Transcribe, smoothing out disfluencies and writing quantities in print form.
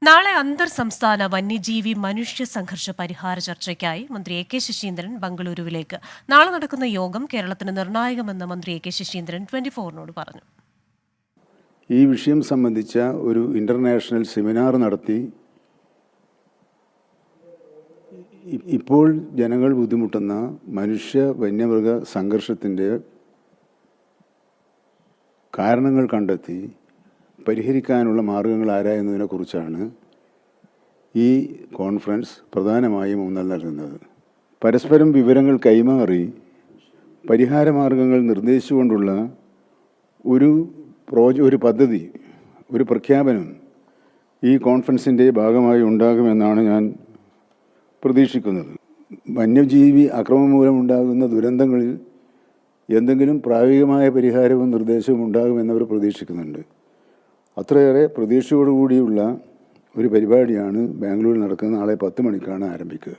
നാളെ അന്തർ സംസ്ഥാന വന്യജീവി മനുഷ്യ സംഘർഷ പരിഹാര ചർച്ചയ്ക്കായി മന്ത്രി എ കെ ശശീന്ദ്രൻ ബംഗളൂരുവിലേക്ക്. നാളെ നടക്കുന്ന യോഗം കേരളത്തിന് നിർണായകമെന്ന് മന്ത്രി എ കെ ശശീന്ദ്രൻ 24-നോട് പറഞ്ഞു. ഈ വിഷയം സംബന്ധിച്ച ഒരു ഇന്റർനാഷണൽ സെമിനാർ നടത്തി ഇപ്പോൾ ജനങ്ങൾ ബുദ്ധിമുട്ടുന്ന മനുഷ്യ വന്യമൃഗ സംഘർഷത്തിൻ്റെ കാരണങ്ങൾ കണ്ടെത്തി പരിഹരിക്കാനുള്ള മാർഗങ്ങൾ ആരായുന്നതിനെക്കുറിച്ചാണ് ഈ കോൺഫറൻസ് പ്രധാനമായും ഊന്നൽ നൽകുന്നത്. പരസ്പരം വിവരങ്ങൾ കൈമാറി പരിഹാരമാർഗങ്ങൾ നിർദ്ദേശിച്ചുകൊണ്ടുള്ള ഒരു പദ്ധതി, ഒരു പ്രഖ്യാപനം ഈ കോൺഫറൻസിൻ്റെ ഭാഗമായി ഉണ്ടാകുമെന്നാണ് ഞാൻ പ്രതീക്ഷിക്കുന്നത്. വന്യജീവി ആക്രമണം മൂലമുണ്ടാകുന്ന ദുരന്തങ്ങളിൽ എന്തെങ്കിലും പ്രായോഗികമായ പരിഹാരവും നിർദ്ദേശവും ഉണ്ടാകുമെന്നവർ പ്രതീക്ഷിക്കുന്നുണ്ട്. അത്രയേറെ പ്രതീക്ഷയോടുകൂടിയുള്ള ഒരു പരിപാടിയാണ് ബാംഗ്ലൂരിൽ നടക്കുന്നത്. നാളെ 10 മണിക്കാണ് ആരംഭിക്കുക.